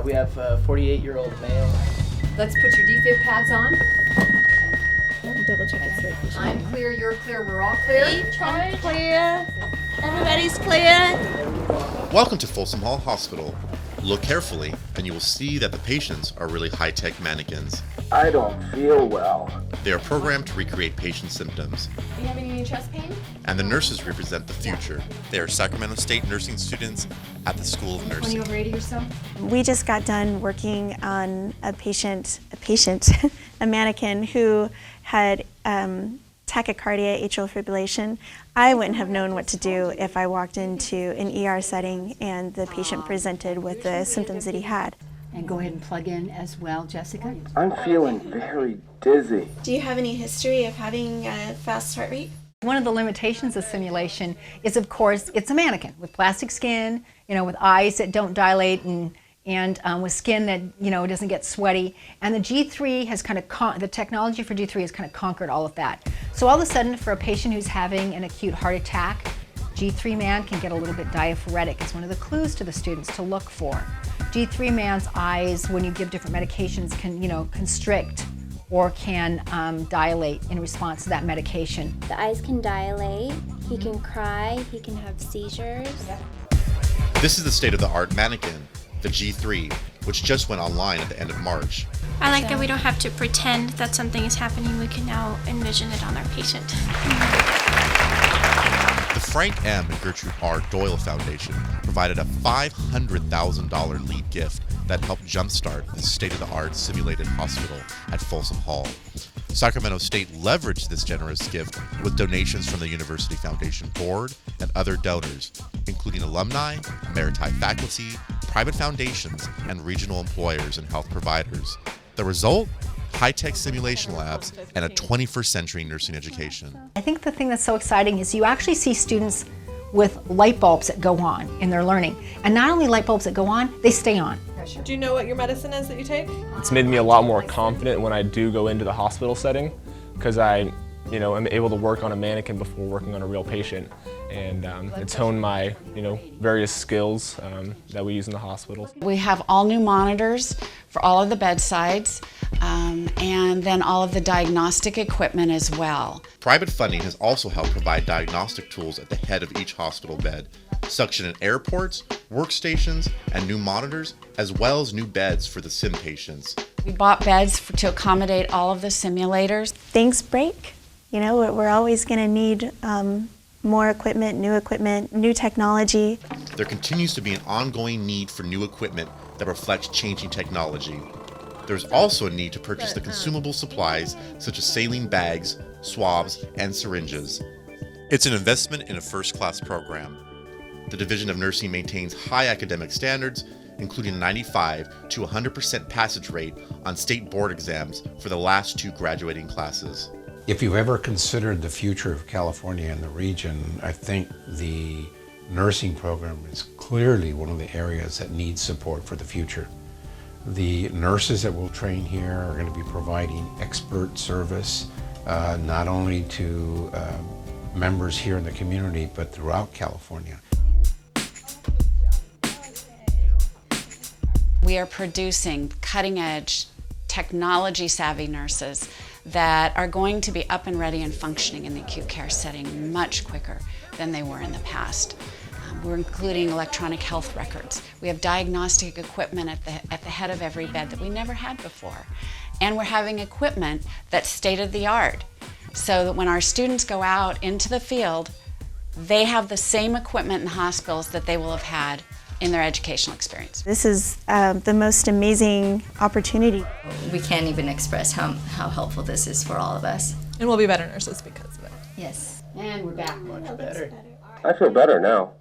We have a 48-year-old male. Let's put your defib pads on. Double check it's right. I'm clear, you're clear, we're all clear. I'm clear. Everybody's clear. Welcome to Folsom Hall Hospital. Look carefully and you will see that the patients are really high-tech mannequins. I don't feel well. They are programmed to recreate patient symptoms. Are you having any chest pain? And the nurses represent the future. They are Sacramento State nursing students at the School of 20 Nursing. over 80 or so? We just got done working on a mannequin who had tachycardia, atrial fibrillation. I wouldn't have known what to do if I walked into an ER setting and the patient presented with the symptoms that he had. And go ahead and plug in as well, Jessica. I'm feeling very dizzy. Do you have any history of having a fast heart rate? One of the limitations of simulation is, of course, it's a mannequin with plastic skin, with eyes that don't dilate and with skin that, doesn't get sweaty. And the G3 has the technology for G3 has kind of conquered all of that. So all of a sudden, for a patient who's having an acute heart attack, G3 man can get a little bit diaphoretic. It's one of the clues to the students to look for. G3 man's eyes, when you give different medications, can, constrict or can dilate in response to that medication. The eyes can dilate, he can cry, he can have seizures. This is the state-of-the-art mannequin, the G3, which just went online at the end of March. I like that we don't have to pretend that something is happening. We can now envision it on our patient. The Frank M. and Gertrude R. Doyle Foundation provided a $500,000 lead gift that helped jumpstart the state-of-the-art simulated hospital at Folsom Hall. Sacramento State leveraged this generous gift with donations from the University Foundation Board and other donors, including alumni, maritime faculty, private foundations, and regional employers and health providers. The result? High-tech simulation labs and a 21st century nursing education. I think the thing that's so exciting is you actually see students with light bulbs that go on in their learning. And not only light bulbs that go on, they stay on. Do you know what your medicine is that you take? It's made me a lot more confident when I do go into the hospital setting, because I am able to work on a mannequin before working on a real patient. And it's honed my, various skills that we use in the hospital. We have all new monitors for all of the bedsides, and then all of the diagnostic equipment as well. Private funding has also helped provide diagnostic tools at the head of each hospital bed, suction in airports, workstations, and new monitors, as well as new beds for the sim patients. We bought beds to accommodate all of the simulators. Things break. We're always going to need more equipment, new technology. There continues to be an ongoing need for new equipment that reflects changing technology. There's also a need to purchase the consumable supplies such as saline bags, swabs, and syringes. It's an investment in a first-class program. The Division of Nursing maintains high academic standards, including 95 to 100% passage rate on state board exams for the last 2 graduating classes. If you've ever considered the future of California and the region, I think the nursing program is clearly one of the areas that needs support for the future. The nurses that will train here are going to be providing expert service, not only to members here in the community, but throughout California. We are producing cutting-edge, technology-savvy nurses that are going to be up and ready and functioning in the acute care setting much quicker than they were in the past. We're including electronic health records. We have diagnostic equipment at the head of every bed that we never had before. And we're having equipment that's state-of-the-art, so that when our students go out into the field, they have the same equipment in hospitals that they will have had in their educational experience. This is the most amazing opportunity. We can't even express how helpful this is for all of us. And we'll be better nurses because of it. Yes. And we're back. Much better. I feel better now.